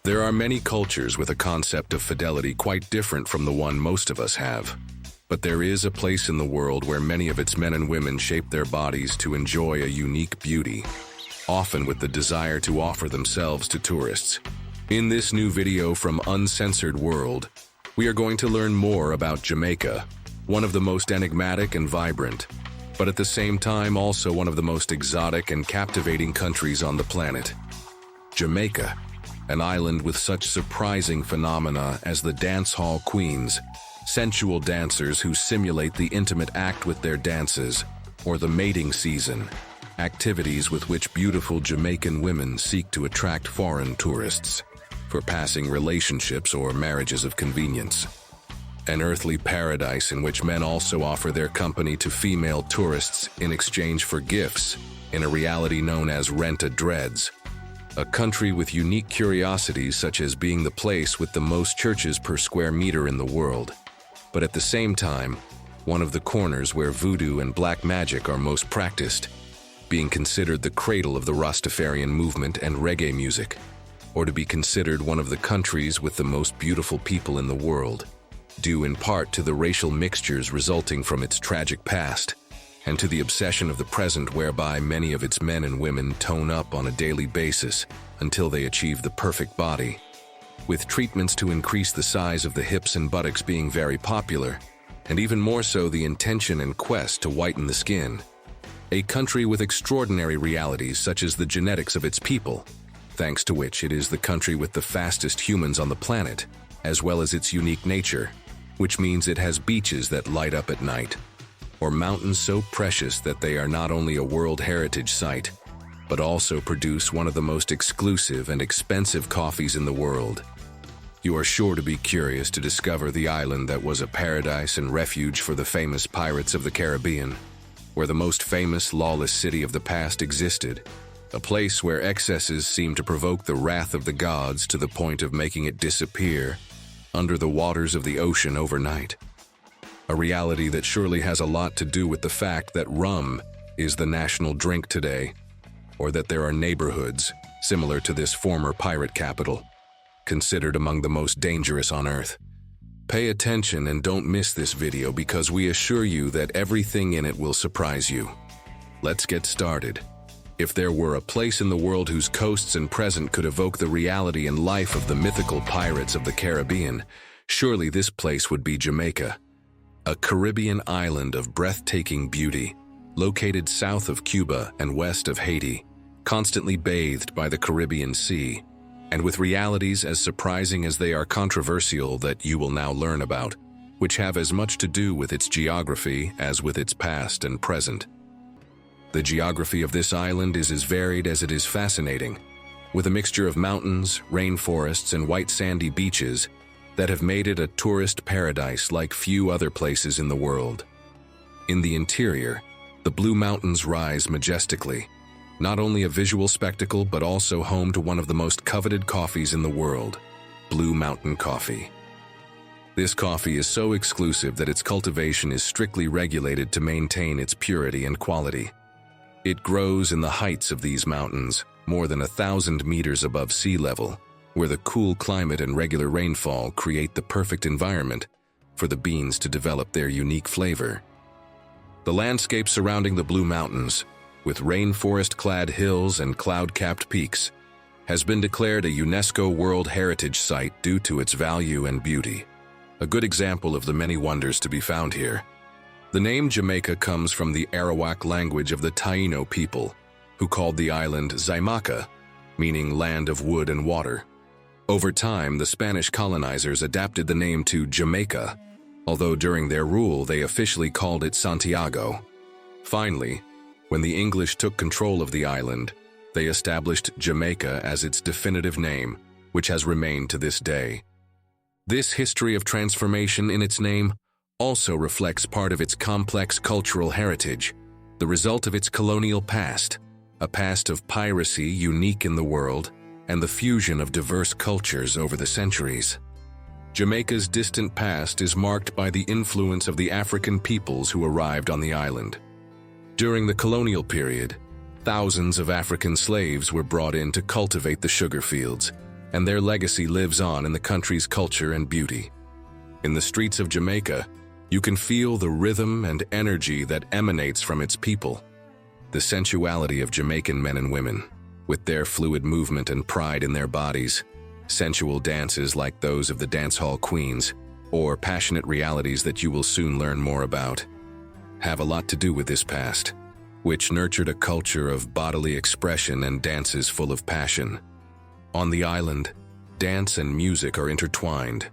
There are many cultures with a concept of fidelity quite different from the one most of us have. But there is a place in the world where many of its men and women shape their bodies to enjoy a unique beauty, often with the desire to offer themselves to tourists. In this new video from Uncensored World, we are going to learn more about Jamaica, one of the most enigmatic and vibrant, but at the same time also one of the most exotic and captivating countries on the planet. Jamaica, an island with such surprising phenomena as the Dancehall Queens, sensual dancers who simulate the intimate act with their dances, or the mating season, activities with which beautiful Jamaican women seek to attract foreign tourists for passing relationships or marriages of convenience. An earthly paradise in which men also offer their company to female tourists in exchange for gifts in a reality known as rent-a-dreads. A country with unique curiosities such as being the place with the most churches per square meter in the world, but at the same time, one of the corners where voodoo and black magic are most practiced, being considered the cradle of the Rastafarian movement and reggae music, or to be considered one of the countries with the most beautiful people in the world, due in part to the racial mixtures resulting from its tragic past, and to the obsession of the present whereby many of its men and women tone up on a daily basis until they achieve the perfect body, with treatments to increase the size of the hips and buttocks being very popular, and even more so the intention and quest to whiten the skin. A country with extraordinary realities such as the genetics of its people, thanks to which it is the country with the fastest humans on the planet, as well as its unique nature, which means it has beaches that light up at night, or mountains so precious that they are not only a World Heritage Site, but also produce one of the most exclusive and expensive coffees in the world. You are sure to be curious to discover the island that was a paradise and refuge for the famous pirates of the Caribbean, where the most famous lawless city of the past existed, a place where excesses seem to provoke the wrath of the gods to the point of making it disappear under the waters of the ocean overnight. A reality that surely has a lot to do with the fact that rum is the national drink today, or that there are neighborhoods, similar to this former pirate capital, considered among the most dangerous on Earth. Pay attention and don't miss this video because we assure you that everything in it will surprise you. Let's get started. If there were a place in the world whose coasts and present could evoke the reality and life of the mythical pirates of the Caribbean, surely this place would be Jamaica, a Caribbean island of breathtaking beauty, located south of Cuba and west of Haiti, constantly bathed by the Caribbean Sea, and with realities as surprising as they are controversial that you will now learn about, which have as much to do with its geography as with its past and present. The geography of this island is as varied as it is fascinating, with a mixture of mountains, rainforests, and white sandy beaches that have made it a tourist paradise like few other places in the world. In the interior, the Blue Mountains rise majestically, not only a visual spectacle but also home to one of the most coveted coffees in the world, Blue Mountain Coffee. This coffee is so exclusive that its cultivation is strictly regulated to maintain its purity and quality. It grows in the heights of these mountains, more than 1,000 meters above sea level, where the cool climate and regular rainfall create the perfect environment for the beans to develop their unique flavor. The landscape surrounding the Blue Mountains, with rainforest-clad hills and cloud-capped peaks, has been declared a UNESCO World Heritage Site due to its value and beauty. A good example of the many wonders to be found here. The name Jamaica comes from the Arawak language of the Taino people, who called the island Zaimaca, meaning land of wood and water. Over time, the Spanish colonizers adapted the name to Jamaica, although during their rule they officially called it Santiago. Finally, when the English took control of the island, they established Jamaica as its definitive name, which has remained to this day. This history of transformation in its name also reflects part of its complex cultural heritage, the result of its colonial past, a past of piracy unique in the world, and the fusion of diverse cultures over the centuries. Jamaica's distant past is marked by the influence of the African peoples who arrived on the island. During the colonial period, thousands of African slaves were brought in to cultivate the sugar fields, and their legacy lives on in the country's culture and beauty. In the streets of Jamaica, you can feel the rhythm and energy that emanates from its people. The sensuality of Jamaican men and women, with their fluid movement and pride in their bodies, sensual dances like those of the Dancehall Queens, or passionate realities that you will soon learn more about, have a lot to do with this past, which nurtured a culture of bodily expression and dances full of passion. On the island, dance and music are intertwined,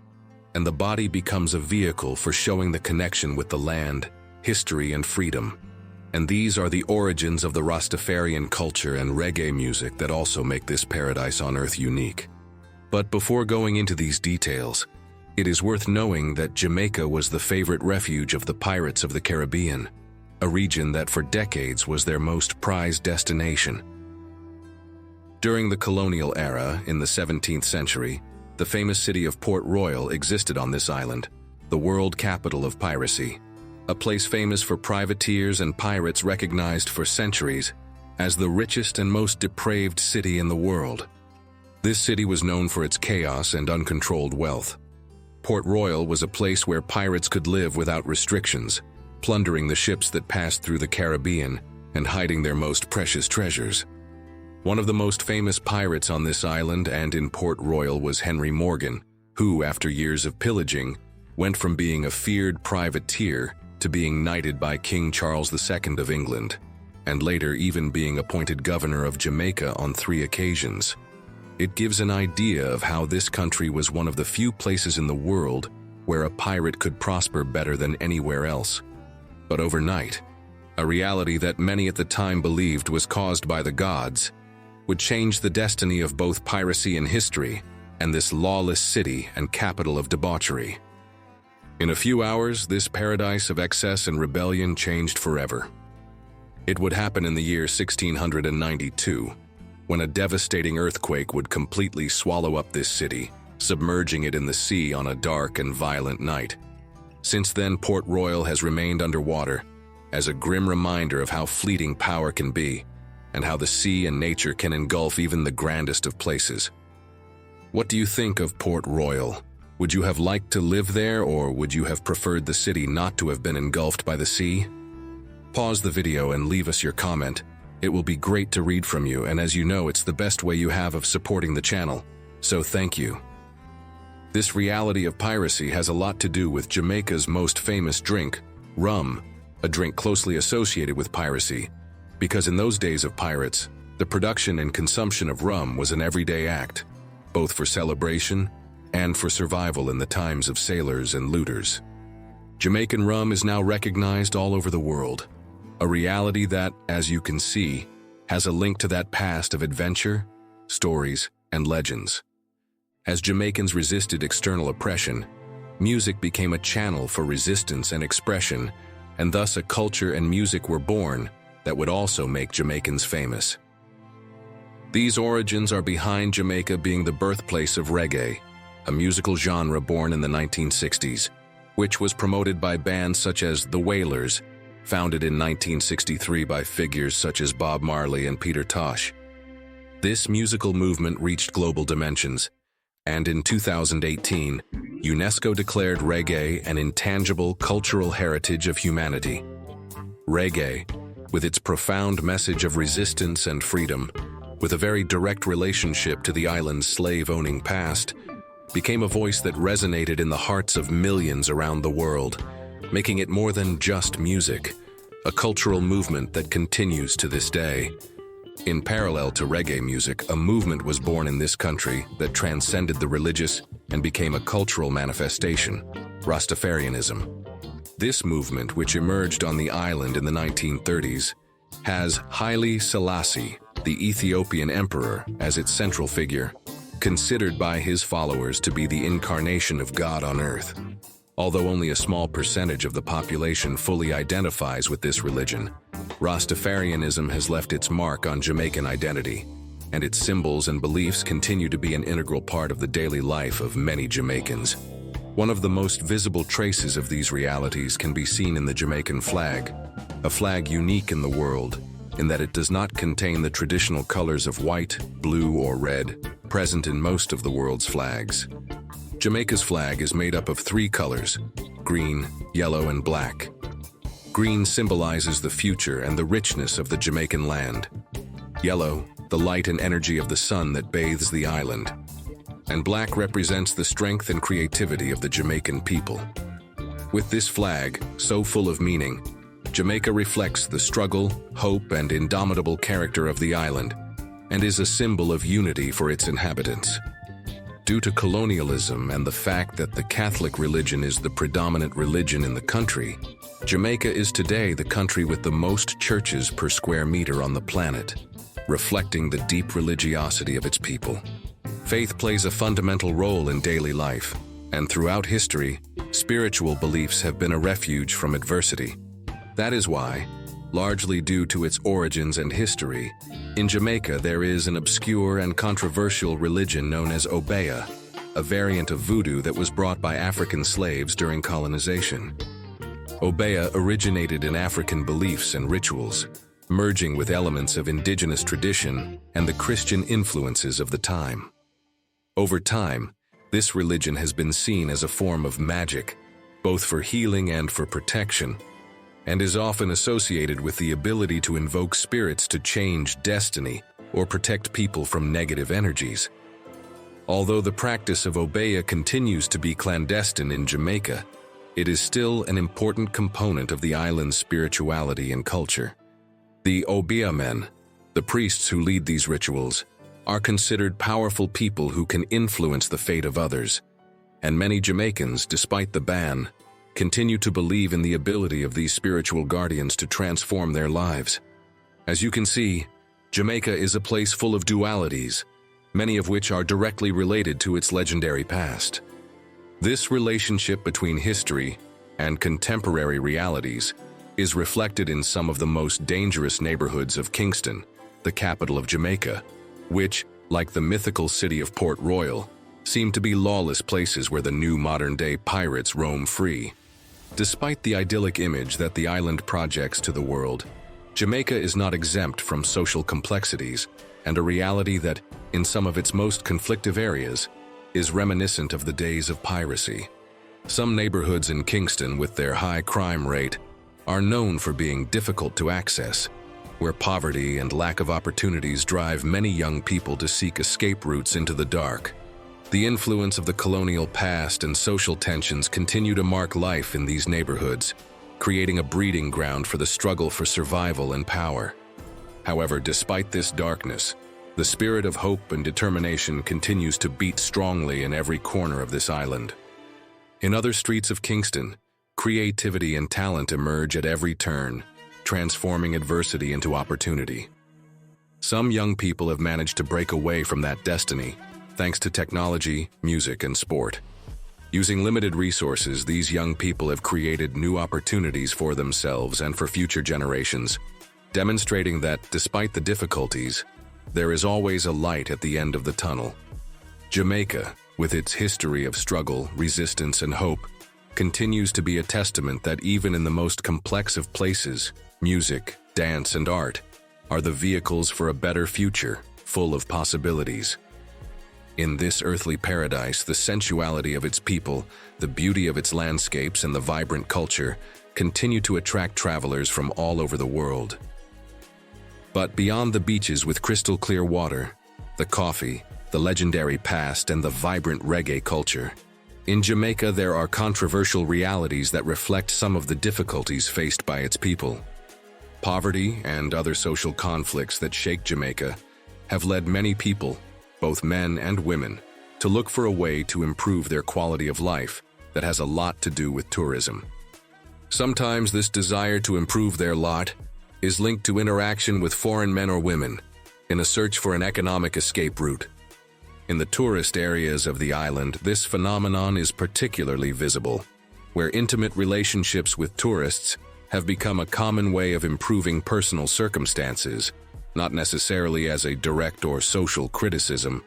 and the body becomes a vehicle for showing the connection with the land, history, and freedom. And these are the origins of the Rastafarian culture and reggae music that also make this paradise on earth unique. But before going into these details, it is worth knowing that Jamaica was the favorite refuge of the pirates of the Caribbean, a region that for decades was their most prized destination. During the colonial era in the 17th century, the famous city of Port Royal existed on this island, the world capital of piracy, a place famous for privateers and pirates recognized for centuries as the richest and most depraved city in the world. This city was known for its chaos and uncontrolled wealth. Port Royal was a place where pirates could live without restrictions, plundering the ships that passed through the Caribbean and hiding their most precious treasures. One of the most famous pirates on this island and in Port Royal was Henry Morgan, who, after years of pillaging, went from being a feared privateer to being knighted by King Charles II of England, and later even being appointed governor of Jamaica on 3 occasions. It gives an idea of how this country was one of the few places in the world where a pirate could prosper better than anywhere else. But overnight, a reality that many at the time believed was caused by the gods would change the destiny of both piracy in history and this lawless city and capital of debauchery. In a few hours, this paradise of excess and rebellion changed forever. It would happen in the year 1692, when a devastating earthquake would completely swallow up this city, submerging it in the sea on a dark and violent night. Since then, Port Royal has remained underwater, as a grim reminder of how fleeting power can be, and how the sea and nature can engulf even the grandest of places. What do you think of Port Royal? Would you have liked to live there, or would you have preferred the city not to have been engulfed by the sea? Pause the video and leave us your comment. It will be great to read from you, and as you know, it's the best way you have of supporting the channel, so thank you. This reality of piracy has a lot to do with Jamaica's most famous drink, rum, a drink closely associated with piracy, because in those days of pirates, the production and consumption of rum was an everyday act, both for celebration and for survival in the times of sailors and looters. Jamaican rum is now recognized all over the world, a reality that, as you can see, has a link to that past of adventure, stories, and legends. As Jamaicans resisted external oppression, music became a channel for resistance and expression, and thus a culture and music were born that would also make Jamaicans famous. These origins are behind Jamaica being the birthplace of reggae, a musical genre born in the 1960s, which was promoted by bands such as The Wailers, founded in 1963 by figures such as Bob Marley and Peter Tosh. This musical movement reached global dimensions, and in 2018, UNESCO declared reggae an intangible cultural heritage of humanity. Reggae, with its profound message of resistance and freedom, with a very direct relationship to the island's slave-owning past, became a voice that resonated in the hearts of millions around the world, making it more than just music, a cultural movement that continues to this day. In parallel to reggae music, a movement was born in this country that transcended the religious and became a cultural manifestation, Rastafarianism. This movement, which emerged on the island in the 1930s, has Haile Selassie, the Ethiopian emperor, as its central figure, considered by his followers to be the incarnation of God on earth. Although only a small percentage of the population fully identifies with this religion, Rastafarianism has left its mark on Jamaican identity, and its symbols and beliefs continue to be an integral part of the daily life of many Jamaicans. One of the most visible traces of these realities can be seen in the Jamaican flag, a flag unique in the world in that it does not contain the traditional colors of white, blue, or red, present in most of the world's flags. Jamaica's flag is made up of three colors: green, yellow, and black. Green symbolizes the future and the richness of the Jamaican land. Yellow, the light and energy of the sun that bathes the island. And black represents the strength and creativity of the Jamaican people. With this flag, so full of meaning, Jamaica reflects the struggle, hope, and indomitable character of the island, and is a symbol of unity for its inhabitants. Due to colonialism and the fact that the Catholic religion is the predominant religion in the country, Jamaica is today the country with the most churches per square meter on the planet, reflecting the deep religiosity of its people. Faith plays a fundamental role in daily life, and throughout history, spiritual beliefs have been a refuge from adversity. That is why, largely due to its origins and history, in Jamaica there is an obscure and controversial religion known as Obeah, a variant of voodoo that was brought by African slaves during colonization. Obeah originated in African beliefs and rituals, merging with elements of indigenous tradition and the Christian influences of the time. Over time, this religion has been seen as a form of magic, both for healing and for protection, and is often associated with the ability to invoke spirits to change destiny or protect people from negative energies. Although the practice of Obeah continues to be clandestine in Jamaica, it is still an important component of the island's spirituality and culture. The Obeah men, the priests who lead these rituals, are considered powerful people who can influence the fate of others, and many Jamaicans, despite the ban, continue to believe in the ability of these spiritual guardians to transform their lives. As you can see, Jamaica is a place full of dualities, many of which are directly related to its legendary past. This relationship between history and contemporary realities is reflected in some of the most dangerous neighborhoods of Kingston, the capital of Jamaica, which, like the mythical city of Port Royal, seem to be lawless places where the new modern-day pirates roam free. Despite the idyllic image that the island projects to the world, Jamaica is not exempt from social complexities and a reality that, in some of its most conflictive areas, is reminiscent of the days of piracy. Some neighborhoods in Kingston, with their high crime rate, are known for being difficult to access, where poverty and lack of opportunities drive many young people to seek escape routes into the dark. The influence of the colonial past and social tensions continue to mark life in these neighborhoods, creating a breeding ground for the struggle for survival and power. However, despite this darkness, the spirit of hope and determination continues to beat strongly in every corner of this island. In other streets of Kingston, creativity and talent emerge at every turn, transforming adversity into opportunity. Some young people have managed to break away from that destiny, thanks to technology, music, and sport. Using limited resources, these young people have created new opportunities for themselves and for future generations, demonstrating that, despite the difficulties, there is always a light at the end of the tunnel. Jamaica, with its history of struggle, resistance, and hope, continues to be a testament that even in the most complex of places, music, dance, and art are the vehicles for a better future, full of possibilities. In this earthly paradise, the sensuality of its people, the beauty of its landscapes, and the vibrant culture continue to attract travelers from all over the world. But beyond the beaches with crystal clear water, the coffee, the legendary past, and the vibrant reggae culture, in Jamaica there are controversial realities that reflect some of the difficulties faced by its people. Poverty and other social conflicts that shake Jamaica have led many people, both men and women, to look for a way to improve their quality of life that has a lot to do with tourism. Sometimes this desire to improve their lot is linked to interaction with foreign men or women in a search for an economic escape route. In the tourist areas of the island, this phenomenon is particularly visible, where intimate relationships with tourists have become a common way of improving personal circumstances, not necessarily as a direct or social criticism,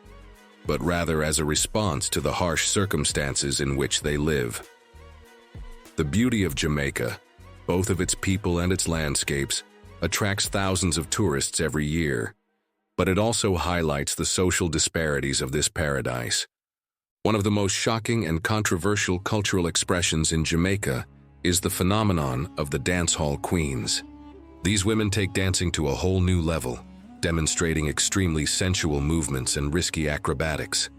but rather as a response to the harsh circumstances in which they live. The beauty of Jamaica, both of its people and its landscapes, attracts thousands of tourists every year. but it also highlights the social disparities of this paradise. One of the most shocking and controversial cultural expressions in Jamaica is the phenomenon of the Dancehall Queens. These women take dancing to a whole new level, demonstrating extremely sensual movements and risky acrobatics.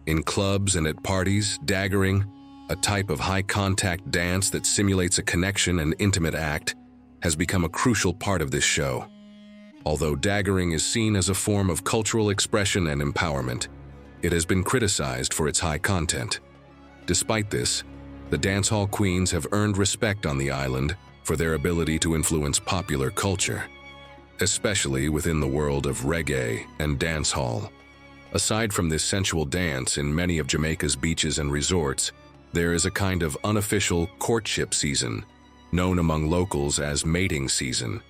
In clubs and at parties, daggering, a type of high-contact dance that simulates a connection and intimate act, has become a crucial part of this show. Although daggering is seen as a form of cultural expression and empowerment, it has been criticized for its high content. Despite this, the Dancehall Queens have earned respect on the island for their ability to influence popular culture, especially within the world of reggae and dancehall. Aside from this sensual dance in many of Jamaica's beaches and resorts, there is a kind of unofficial courtship season, known among locals as mating season.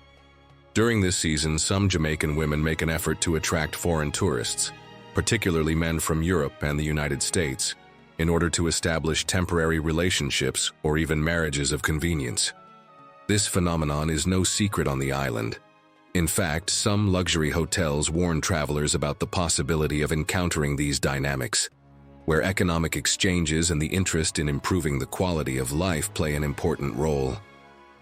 During this season, some Jamaican women make an effort to attract foreign tourists, particularly men from Europe and the United States, in order to establish temporary relationships or even marriages of convenience. This phenomenon is no secret on the island. In fact, some luxury hotels warn travelers about the possibility of encountering these dynamics, where economic exchanges and the interest in improving the quality of life play an important role.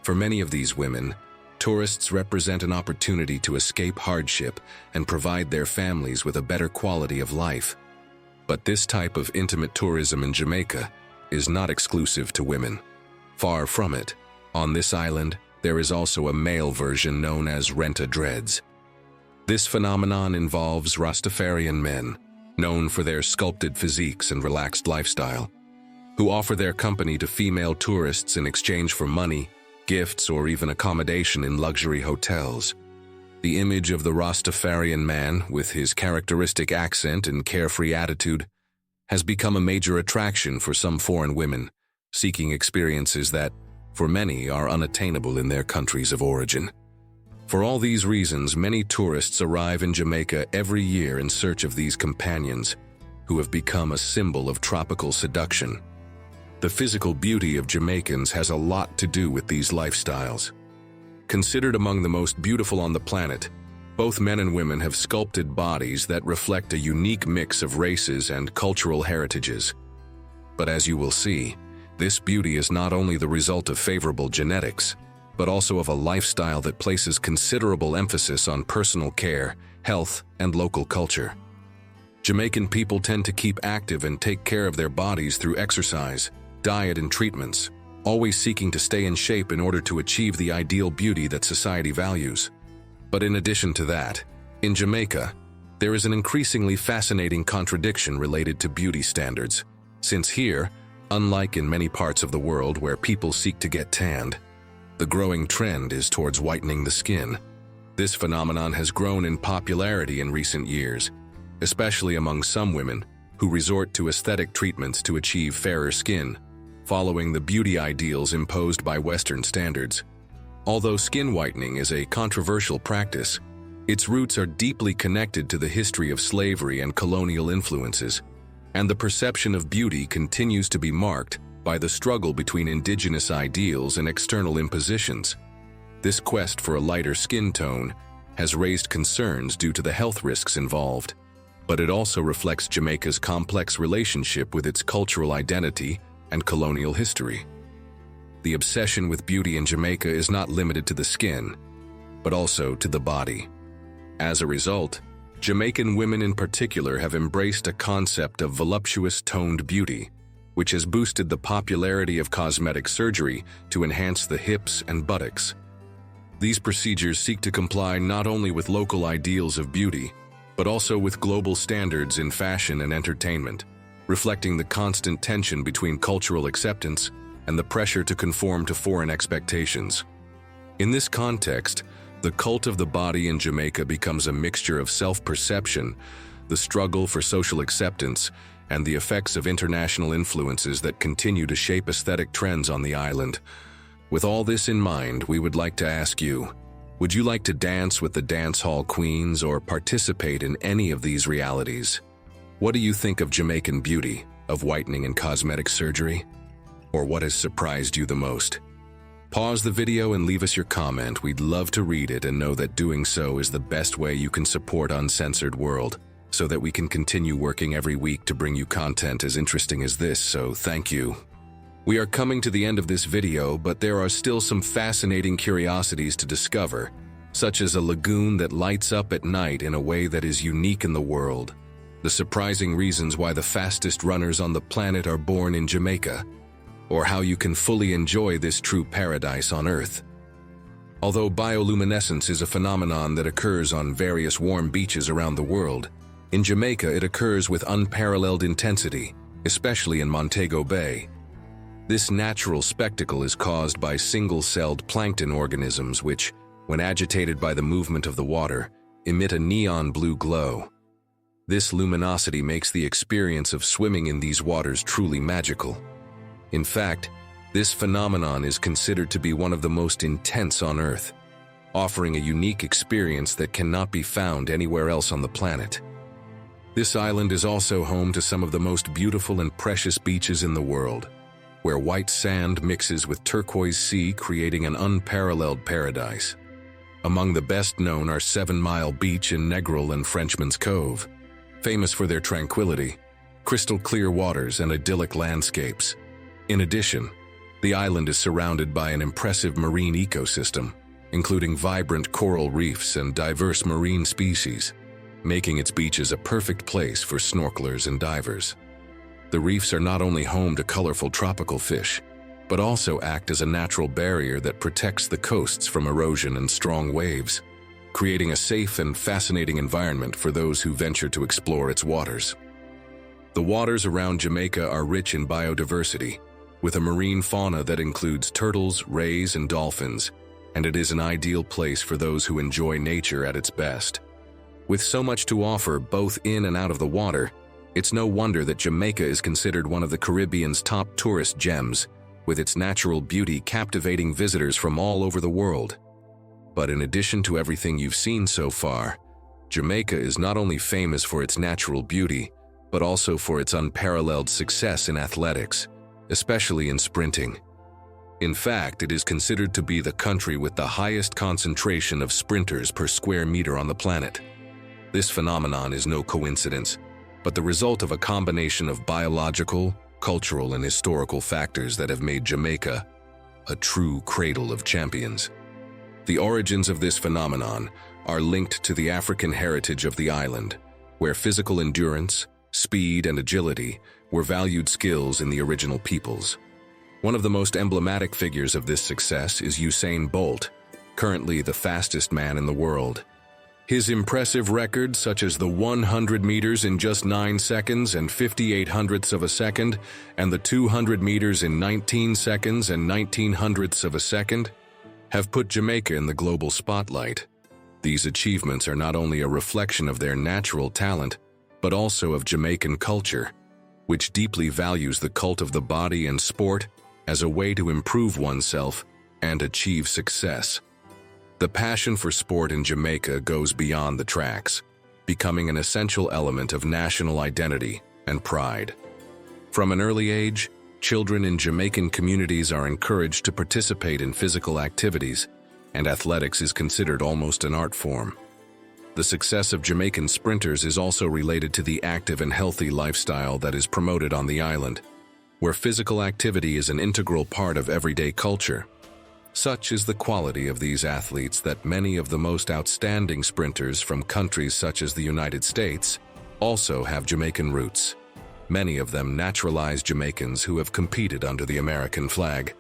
For many of these women, tourists represent an opportunity to escape hardship and provide their families with a better quality of life. But this type of intimate tourism in Jamaica is not exclusive to women. Far from it. On this island, there is also a male version known as rent-a-dreads. This phenomenon involves Rastafarian men, known for their sculpted physiques and relaxed lifestyle, who offer their company to female tourists in exchange for money, gifts, or even accommodation in luxury hotels. The image of the Rastafarian man, with his characteristic accent and carefree attitude, has become a major attraction for some foreign women, seeking experiences that, for many, are unattainable in their countries of origin. For all these reasons, many tourists arrive in Jamaica every year in search of these companions, who have become a symbol of tropical seduction. The physical beauty of Jamaicans has a lot to do with these lifestyles. Considered among the most beautiful on the planet, both men and women have sculpted bodies that reflect a unique mix of races and cultural heritages. But as you will see, this beauty is not only the result of favorable genetics, but also of a lifestyle that places considerable emphasis on personal care, health, and local culture. Jamaican people tend to keep active and take care of their bodies through exercise, diet, and treatments, always seeking to stay in shape in order to achieve the ideal beauty that society values. But in addition to that, in Jamaica, there is an increasingly fascinating contradiction related to beauty standards, since here, unlike in many parts of the world where people seek to get tanned, the growing trend is towards whitening the skin. This phenomenon has grown in popularity in recent years, especially among some women who resort to aesthetic treatments to achieve fairer skin, following the beauty ideals imposed by Western standards. Although skin whitening is a controversial practice, its roots are deeply connected to the history of slavery and colonial influences, and the perception of beauty continues to be marked by the struggle between indigenous ideals and external impositions. This quest for a lighter skin tone has raised concerns due to the health risks involved, but it also reflects Jamaica's complex relationship with its cultural identity and colonial history. The obsession with beauty in Jamaica is not limited to the skin, but also to the body. As a result, Jamaican women in particular have embraced a concept of voluptuous toned beauty, which has boosted the popularity of cosmetic surgery to enhance the hips and buttocks. These procedures seek to comply not only with local ideals of beauty, but also with global standards in fashion and entertainment, reflecting the constant tension between cultural acceptance and the pressure to conform to foreign expectations. In this context, the cult of the body in Jamaica becomes a mixture of self-perception, the struggle for social acceptance, and the effects of international influences that continue to shape aesthetic trends on the island. With all this in mind, we would like to ask you, would you like to dance with the Dancehall Queens or participate in any of these realities? What do you think of Jamaican beauty, of whitening and cosmetic surgery? Or what has surprised you the most? Pause the video and leave us your comment. We'd love to read it and know that doing so is the best way you can support Uncensored World, so that we can continue working every week to bring you content as interesting as this, so thank you. We are coming to the end of this video, but there are still some fascinating curiosities to discover, such as a lagoon that lights up at night in a way that is unique in the world, the surprising reasons why the fastest runners on the planet are born in Jamaica, or how you can fully enjoy this true paradise on Earth. Although bioluminescence is a phenomenon that occurs on various warm beaches around the world, in Jamaica it occurs with unparalleled intensity, especially in Montego Bay. This natural spectacle is caused by single-celled plankton organisms which, when agitated by the movement of the water, emit a neon blue glow. This luminosity makes the experience of swimming in these waters truly magical. In fact, this phenomenon is considered to be one of the most intense on Earth, offering a unique experience that cannot be found anywhere else on the planet. This island is also home to some of the most beautiful and precious beaches in the world, where white sand mixes with turquoise sea, creating an unparalleled paradise. Among the best known are 7 Mile Beach in Negril and Frenchman's Cove, famous for their tranquility, crystal clear waters, and idyllic landscapes. In addition, the island is surrounded by an impressive marine ecosystem, including vibrant coral reefs and diverse marine species, making its beaches a perfect place for snorkelers and divers. The reefs are not only home to colorful tropical fish, but also act as a natural barrier that protects the coasts from erosion and strong waves, creating a safe and fascinating environment for those who venture to explore its waters. The waters around Jamaica are rich in biodiversity, with a marine fauna that includes turtles, rays, and dolphins, and it is an ideal place for those who enjoy nature at its best. With so much to offer both in and out of the water, it's no wonder that Jamaica is considered one of the Caribbean's top tourist gems, with its natural beauty captivating visitors from all over the world. But in addition to everything you've seen so far, Jamaica is not only famous for its natural beauty, but also for its unparalleled success in athletics, especially in sprinting. In fact, it is considered to be the country with the highest concentration of sprinters per square meter on the planet. This phenomenon is no coincidence, but the result of a combination of biological, cultural, and historical factors that have made Jamaica a true cradle of champions. The origins of this phenomenon are linked to the African heritage of the island, where physical endurance, speed, and agility were valued skills in the original peoples. One of the most emblematic figures of this success is Usain Bolt, currently the fastest man in the world. His impressive records, such as the 100 meters in just 9 seconds and 58 hundredths of a second, and the 200 meters in 19 seconds and 19 hundredths of a second, have put Jamaica in the global spotlight. These achievements are not only a reflection of their natural talent, but also of Jamaican culture, which deeply values the cult of the body and sport as a way to improve oneself and achieve success. The passion for sport in Jamaica goes beyond the tracks, becoming an essential element of national identity and pride. From an early age, children in Jamaican communities are encouraged to participate in physical activities, and athletics is considered almost an art form. The success of Jamaican sprinters is also related to the active and healthy lifestyle that is promoted on the island, where physical activity is an integral part of everyday culture. Such is the quality of these athletes that many of the most outstanding sprinters from countries such as the United States also have Jamaican roots. Many of them naturalized Jamaicans who have competed under the American flag.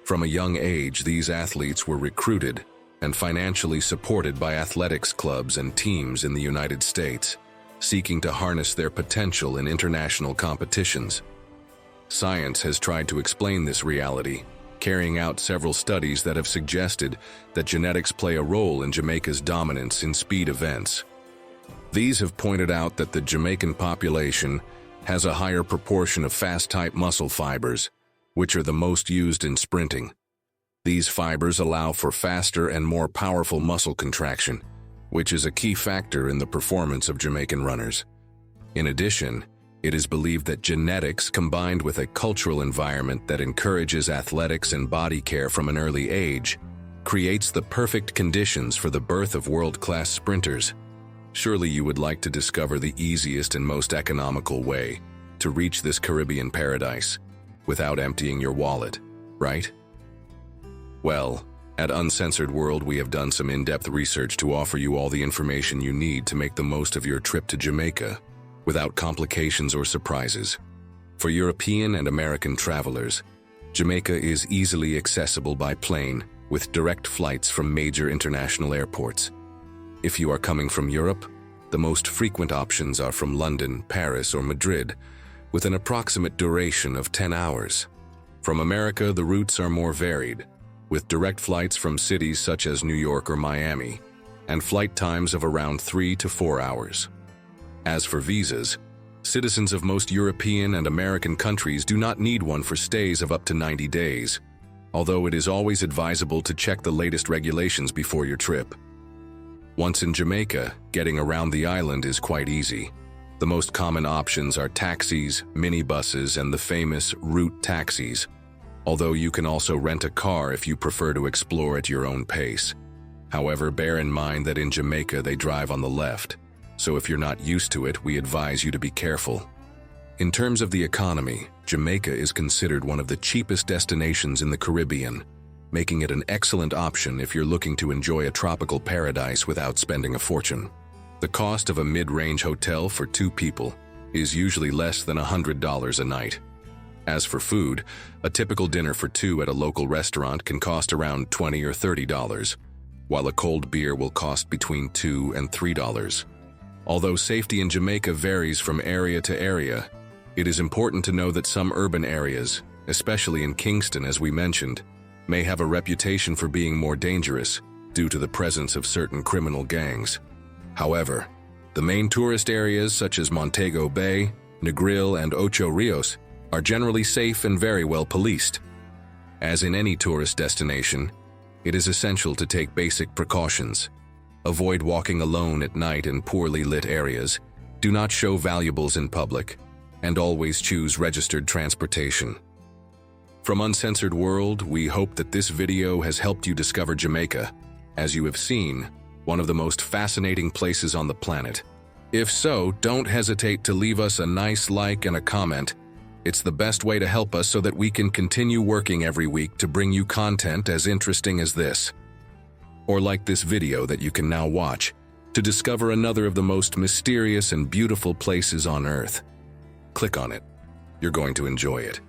From a young age, these athletes were recruited and financially supported by athletics clubs and teams in the United States, seeking to harness their potential in international competitions. Science has tried to explain this reality, carrying out several studies that have suggested that genetics play a role in Jamaica's dominance in speed events. These have pointed out that the Jamaican population has a higher proportion of fast-type muscle fibers, which are the most used in sprinting. These fibers allow for faster and more powerful muscle contraction, which is a key factor in the performance of Jamaican runners. In addition, It is believed that genetics, combined with a cultural environment that encourages athletics and body care from an early age, creates the perfect conditions for the birth of world-class sprinters. Surely you would like to discover the easiest and most economical way to reach this Caribbean paradise without emptying your wallet, right? Well, at Uncensored World, we have done some in-depth research to offer you all the information you need to make the most of your trip to Jamaica without complications or surprises. For European and American travelers, Jamaica is easily accessible by plane with direct flights from major international airports. If you are coming from Europe, the most frequent options are from London, Paris, or Madrid, with an approximate duration of 10 hours. From America, the routes are more varied, with direct flights from cities such as New York or Miami, and flight times of around 3 to 4 hours. As for visas, citizens of most European and American countries do not need one for stays of up to 90 days, although it is always advisable to check the latest regulations before your trip. Once in Jamaica, getting around the island is quite easy. The most common options are taxis, minibuses, and the famous route taxis, although you can also rent a car if you prefer to explore at your own pace. However, bear in mind that in Jamaica they drive on the left, so if you're not used to it, we advise you to be careful. In terms of the economy, Jamaica is considered one of the cheapest destinations in the Caribbean, making it an excellent option if you're looking to enjoy a tropical paradise without spending a fortune. The cost of a mid-range hotel for 2 people is usually less than $100 a night. As for food, a typical dinner for 2 at a local restaurant can cost around $20 or $30, while a cold beer will cost between $2 and $3. Although safety in Jamaica varies from area to area, it is important to know that some urban areas, especially in Kingston as we mentioned, may have a reputation for being more dangerous due to the presence of certain criminal gangs. However, the main tourist areas such as Montego Bay, Negril, and Ocho Rios are generally safe and very well policed. As in any tourist destination, it is essential to take basic precautions. Avoid walking alone at night in poorly lit areas, do not show valuables in public, and always choose registered transportation. From Uncensored World, we hope that this video has helped you discover Jamaica, as you have seen, one of the most fascinating places on the planet. If so, don't hesitate to leave us a nice like and a comment. It's the best way to help us so that we can continue working every week to bring you content as interesting as this. Or like this video that you can now watch to discover another of the most mysterious and beautiful places on Earth. Click on it. You're going to enjoy it.